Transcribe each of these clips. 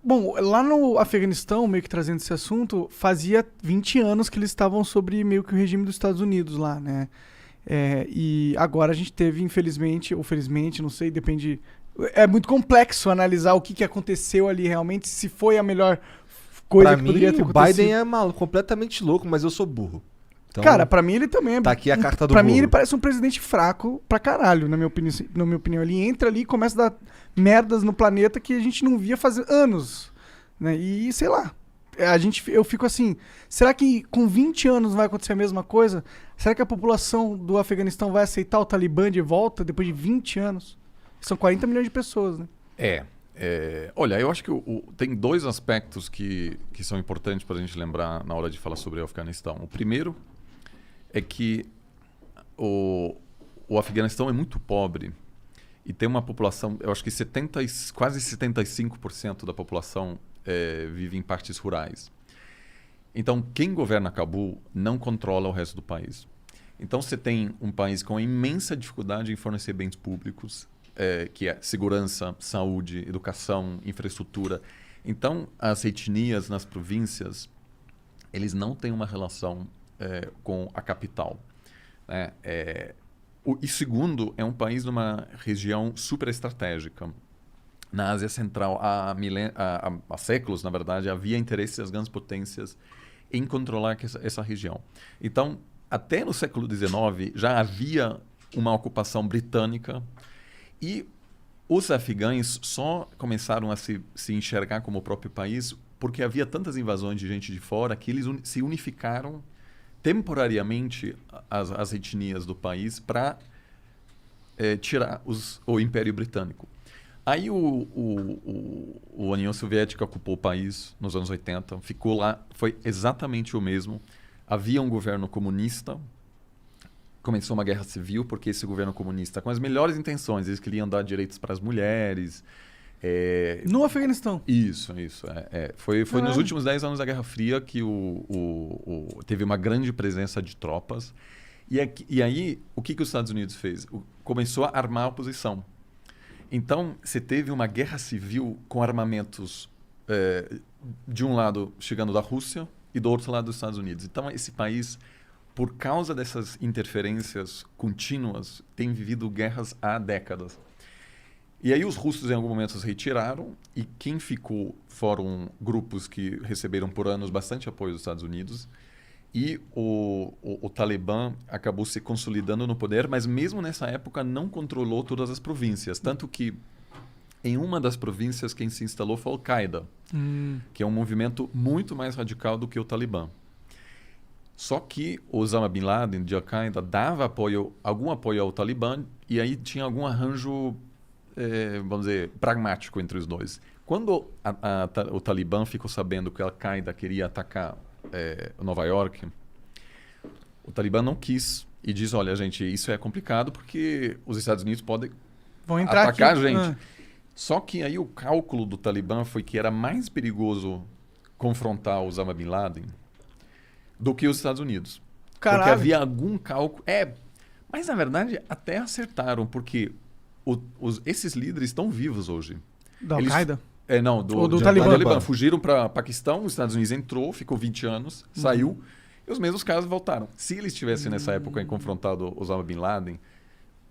Bom, lá no Afeganistão, meio que trazendo esse assunto, fazia 20 anos que eles estavam sobre meio que o regime dos Estados Unidos lá, né? E agora a gente teve, infelizmente, ou felizmente, não sei, depende. É muito complexo analisar o que, que aconteceu ali realmente, se foi a melhor coisa Pra que poderia mim, ter o Biden acontecido. é maluco, completamente louco, mas eu sou burro. Cara, Então, pra mim ele também é. tá aqui a carta do Pra mim ele burro. parece um presidente fraco pra caralho, na minha opinião. Na minha opinião. Ele entra ali e começa a dar merdas no planeta que a gente não via fazer anos. Né? E sei lá. Eu fico assim, será que com 20 anos vai acontecer a mesma coisa? Será que a população do Afeganistão vai aceitar o Talibã de volta depois de 20 anos? São 40 milhões de pessoas, né? Olha, eu acho que tem dois aspectos que são importantes para a gente lembrar na hora de falar sobre o Afeganistão. O primeiro é que o Afeganistão é muito pobre e tem uma população, eu acho que quase 75% da população vive em partes rurais. Então, quem governa Cabul não controla o resto do país. Então, você tem um país com imensa dificuldade em fornecer bens públicos, que é segurança, saúde, educação, infraestrutura. Então, as etnias nas províncias, eles não têm uma relação com a capital. Né? E segundo, é um país numa região super estratégica. Na Ásia Central, há séculos, na verdade, havia interesse das grandes potências em controlar essa região. Então, até no século XIX, já havia uma ocupação britânica e os afegães só começaram a se enxergar como o próprio país porque havia tantas invasões de gente de fora que eles se unificaram temporariamente as etnias do país para tirar o Império Britânico. Aí a União Soviética ocupou o país nos anos 80, ficou lá, foi exatamente o mesmo. Havia um governo comunista, começou uma guerra civil, porque esse governo comunista, com as melhores intenções, eles queriam dar direitos para as mulheres. No Afeganistão. Isso. Foi nos Caralho. últimos 10 anos da Guerra Fria que teve uma grande presença de tropas. E aí, o que os Estados Unidos fez? Começou a armar a oposição. Então, você teve uma guerra civil com armamentos de um lado chegando da Rússia e do outro lado dos Estados Unidos. Então, esse país, por causa dessas interferências contínuas, tem vivido guerras há décadas. E aí os russos em algum momento se retiraram e quem ficou foram grupos que receberam por anos bastante apoio dos Estados Unidos. E o Talibã acabou se consolidando no poder, mas mesmo nessa época não controlou todas as províncias. Tanto que em uma das províncias quem se instalou foi a Al-Qaeda, que é um movimento muito mais radical do que o Talibã. Só que Osama Bin Laden, de Al-Qaeda, dava algum apoio ao Talibã e aí tinha algum arranjo, vamos dizer, pragmático entre os dois. Quando o Talibã ficou sabendo que a Al-Qaeda queria atacar Nova York, o Talibã não quis e diz, olha, gente, isso é complicado porque os Estados Unidos podem Vão entrar atacar aqui. a gente. Só que aí o cálculo do Talibã foi que era mais perigoso confrontar Osama Bin Laden do que os Estados Unidos. Caralho. Porque havia algum cálculo... mas na verdade até acertaram, porque esses líderes estão vivos hoje. Da Al-Qaeda? Não, Ou do do Talibã. Talibã. Fugiram para Paquistão, os Estados Unidos entrou, ficou 20 anos, saiu, e os mesmos caras voltaram. Se eles tivessem nessa época confrontado Osama Bin Laden,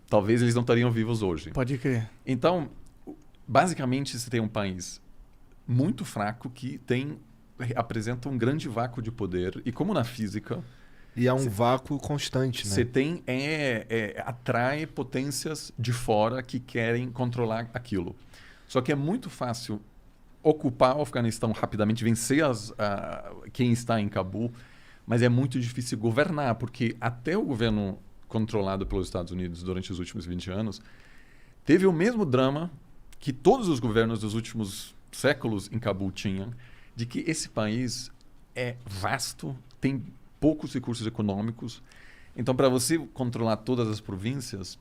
talvez eles não estariam vivos hoje. Pode crer. Então, basicamente, você tem um país muito fraco que apresenta um grande vácuo de poder, e como na física... E é um vácuo constante, né? Você tem atrai potências de fora que querem controlar aquilo. Só que é muito fácil ocupar o Afeganistão rapidamente, vencer quem está em Cabul, mas é muito difícil governar, porque até o governo controlado pelos Estados Unidos durante os últimos 20 anos teve o mesmo drama que todos os governos dos últimos séculos em Cabul tinham, de que esse país é vasto, tem poucos recursos econômicos. Então, para você controlar todas as províncias,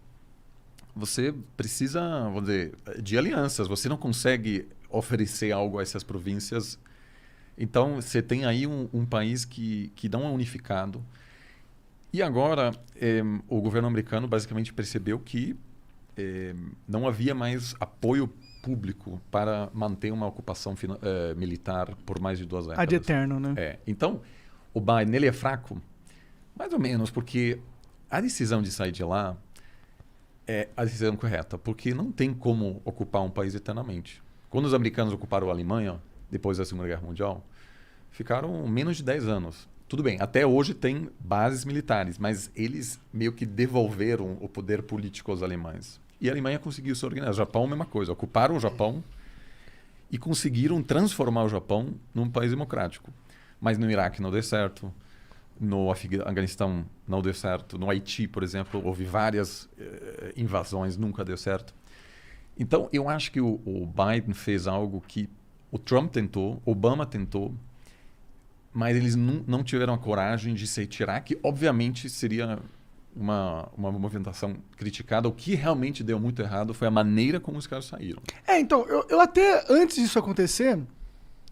você precisa, vamos dizer, de alianças. Você não consegue oferecer algo a essas províncias. Então, você tem aí um país que não é unificado. E agora, o governo americano basicamente percebeu que não havia mais apoio público para manter uma ocupação militar por mais de 2 décadas. Ad eterno, né? Então, o Biden ele é fraco, mais ou menos, porque a decisão de sair de lá é a decisão correta, porque não tem como ocupar um país eternamente. Quando os americanos ocuparam a Alemanha, depois da Segunda Guerra Mundial, ficaram menos de 10 anos. Tudo bem, até hoje tem bases militares, mas eles meio que devolveram o poder político aos alemães. E a Alemanha conseguiu se organizar. O Japão, a mesma coisa. Ocuparam o Japão e conseguiram transformar o Japão num país democrático. Mas no Iraque não deu certo. No Afeganistão não deu certo. No Haiti, por exemplo, houve várias invasões, nunca deu certo. Então, eu acho que o Biden fez algo que o Trump tentou, Obama tentou, mas eles não tiveram a coragem de se retirar, que obviamente seria uma movimentação criticada. O que realmente deu muito errado foi a maneira como os caras saíram. Então, eu até, antes disso acontecer,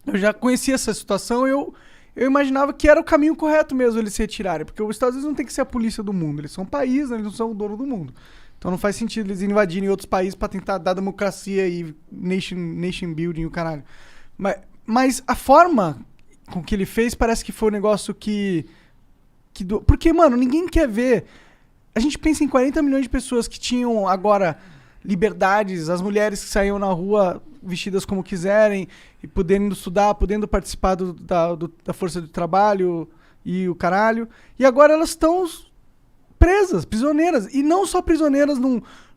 eu já conhecia essa situação, eu imaginava que era o caminho correto mesmo eles se retirarem, porque os Estados Unidos não tem que ser a polícia do mundo, eles são um país, né? Eles não são o dono do mundo. Então não faz sentido eles invadirem outros países para tentar dar democracia e nation building e o caralho. Mas a forma com que ele fez parece que foi um negócio porque, mano, ninguém quer ver. A gente pensa em 40 milhões de pessoas que tinham agora liberdades, as mulheres que saíam na rua vestidas como quiserem e podendo estudar, podendo participar da força de trabalho e o caralho. E agora elas estão presas, prisioneiras. E não só prisioneiras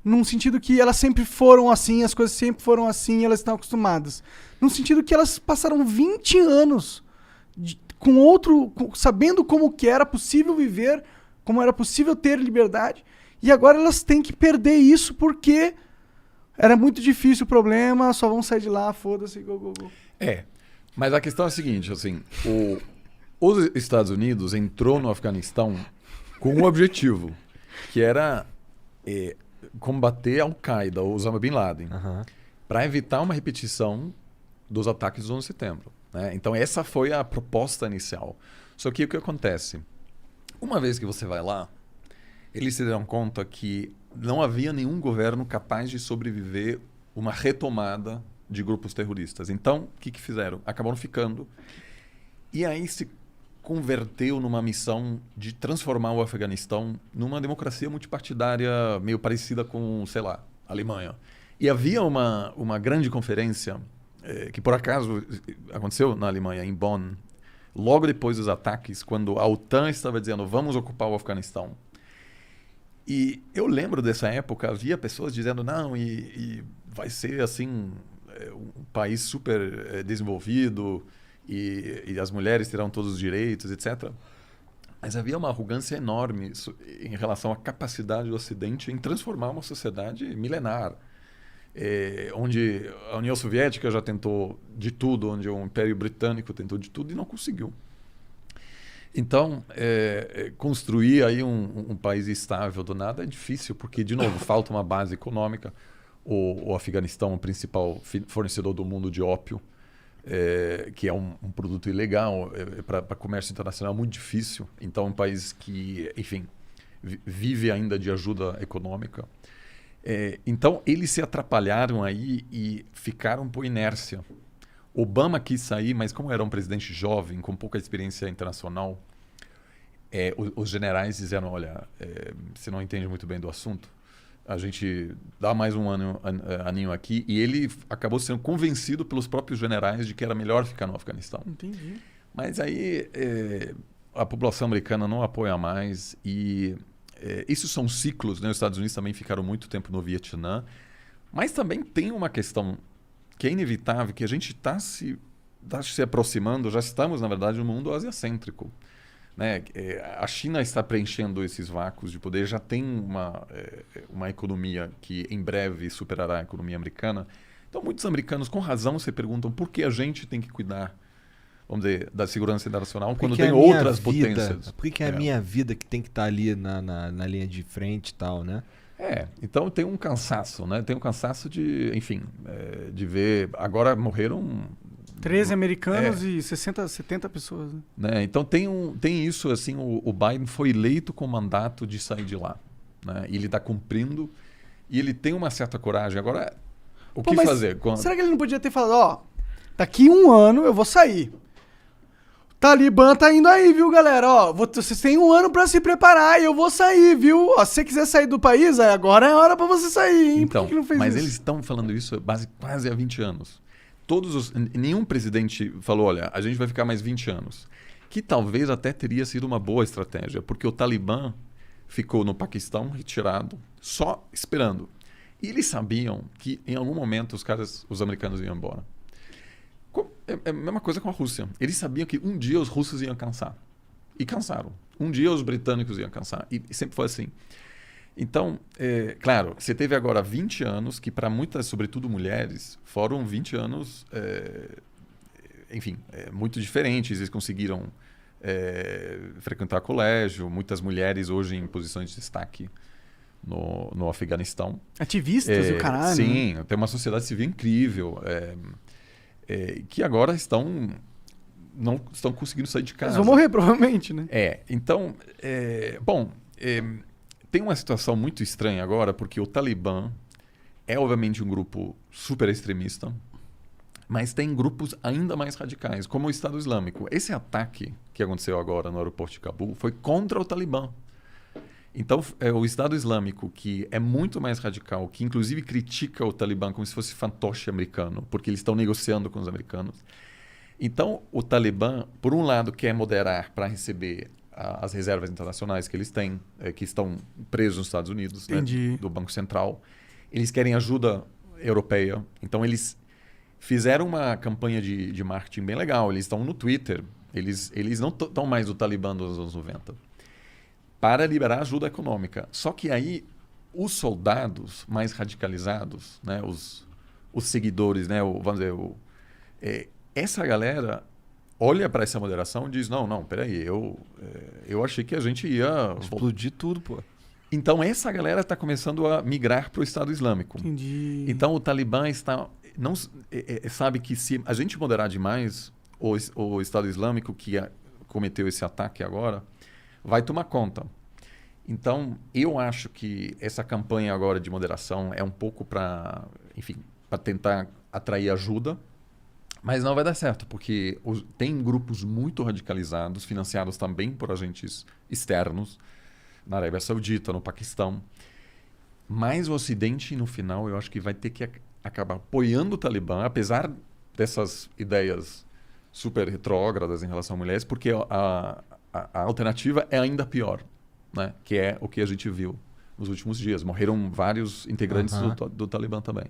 num sentido que elas sempre foram assim, as coisas sempre foram assim e elas estão acostumadas. Num sentido que elas passaram 20 anos sabendo como que era possível viver, como era possível ter liberdade. E agora elas têm que perder isso porque era muito difícil o problema, só vão sair de lá, foda-se, go, go, go. Mas a questão é a seguinte, assim, os Estados Unidos entrou no Afeganistão com um objetivo, que era combater a Al-Qaeda, ou Osama Bin Laden, para evitar uma repetição dos ataques do 11 de setembro. Né? Então essa foi a proposta inicial. Só que o que acontece? Uma vez que você vai lá, eles se deram conta que não havia nenhum governo capaz de sobreviver uma retomada de grupos terroristas. Então, o que fizeram? Acabaram ficando. E aí se converteu numa missão de transformar o Afeganistão numa democracia multipartidária meio parecida com, sei lá, a Alemanha. E havia uma grande conferência que, por acaso, aconteceu na Alemanha, em Bonn, logo depois dos ataques, quando a OTAN estava dizendo vamos ocupar o Afeganistão. E eu lembro dessa época, havia pessoas dizendo não, e vai ser assim um país super desenvolvido e as mulheres terão todos os direitos, etc. Mas havia uma arrogância enorme em relação à capacidade do Ocidente em transformar uma sociedade milenar, onde a União Soviética já tentou de tudo, onde o Império Britânico tentou de tudo e não conseguiu. Então, construir aí um país estável do nada é difícil, porque, de novo, falta uma base econômica. O Afeganistão é o principal fornecedor do mundo de ópio, que é um produto ilegal, para comércio internacional muito difícil. Então, é um país que, enfim, vive ainda de ajuda econômica. Então, eles se atrapalharam aí e ficaram por inércia. Obama quis sair, mas como era um presidente jovem, com pouca experiência internacional, os generais disseram, olha, você não entende muito bem do assunto, a gente dá mais um aninho aqui, e ele acabou sendo convencido pelos próprios generais de que era melhor ficar no Afeganistão. Entendi. Mas aí a população americana não apoia mais, e isso são ciclos, né? Os Estados Unidos também ficaram muito tempo no Vietnã, mas também tem uma questão que é inevitável, que a gente está se aproximando, já estamos, na verdade, no mundo asiacêntrico. Né? A China está preenchendo esses vácuos de poder, já tem uma economia que em breve superará a economia americana. Então, muitos americanos, com razão, se perguntam por que a gente tem que cuidar, vamos dizer, da segurança internacional quando tem outras potências. Por que é a minha vida que tem que estar ali na linha de frente e tal, né? Então tem um cansaço, né? Tem um cansaço de, enfim, de ver... Agora morreram... 13 americanos e 60, 70 pessoas. Né? Então tem isso, assim, o Biden foi eleito com o mandato de sair de lá. Né? E ele está cumprindo e ele tem uma certa coragem. Agora, O Pô, que mas fazer? Será que ele não podia ter falado, ó, daqui 1 ano eu vou sair. Talibã tá indo aí, viu, galera? Ó, vocês têm 1 ano pra se preparar e eu vou sair, viu? Ó, se você quiser sair do país, agora é a hora pra você sair, hein? Então, Por que não fez mas isso? eles estão falando isso quase há 20 anos. Nenhum presidente falou, olha, a gente vai ficar mais 20 anos. Que talvez até teria sido uma boa estratégia, porque o Talibã ficou no Paquistão retirado, só esperando. E eles sabiam que em algum momento os americanos iam embora. É a mesma coisa com a Rússia. Eles sabiam que um dia os russos iam cansar. E cansaram. Um dia os britânicos iam cansar. E sempre foi assim. Então, claro, você teve agora 20 anos que para muitas, sobretudo mulheres, foram 20 anos, enfim, muito diferentes. Eles conseguiram frequentar colégio. Muitas mulheres hoje em posições de destaque no Afeganistão. Ativistas e o caralho. Sim, né? tem uma sociedade civil incrível. Que agora não estão conseguindo sair de casa. Eles vão morrer, provavelmente, né? Então, tem uma situação muito estranha agora, porque o Talibã é obviamente um grupo super extremista, mas tem grupos ainda mais radicais, como o Estado Islâmico. Esse ataque que aconteceu agora no aeroporto de Cabul foi contra o Talibã. Então, o Estado Islâmico, que é muito mais radical, que inclusive critica o Talibã como se fosse fantoche americano, porque eles estão negociando com os americanos. Então, o Talibã, por um lado, quer moderar para receber as reservas internacionais que eles têm, que estão presos nos Estados Unidos, né, do Banco Central. Eles querem ajuda europeia. Então, eles fizeram uma campanha de marketing bem legal. Eles estão no Twitter. Eles não estão mais o Talibã dos anos 90. Para liberar ajuda econômica. Só que aí, os soldados mais radicalizados, né, os seguidores, né, vamos dizer, essa galera olha para essa moderação e diz, não, peraí, eu achei que a gente ia... Explodir tudo, pô. Então, essa galera está começando a migrar para o Estado Islâmico. Entendi. Então, o Talibã sabe que se a gente moderar demais, o Estado Islâmico, que cometeu esse ataque agora, vai tomar conta. Então, eu acho que essa campanha agora de moderação é um pouco para tentar atrair ajuda, mas não vai dar certo, porque tem grupos muito radicalizados, financiados também por agentes externos, na Arábia Saudita, no Paquistão. Mas o Ocidente, no final, eu acho que vai ter que acabar apoiando o Talibã, apesar dessas ideias super retrógradas em relação a mulheres, porque a alternativa é ainda pior, né? Que é o que a gente viu nos últimos dias. Morreram vários integrantes do Talibã também.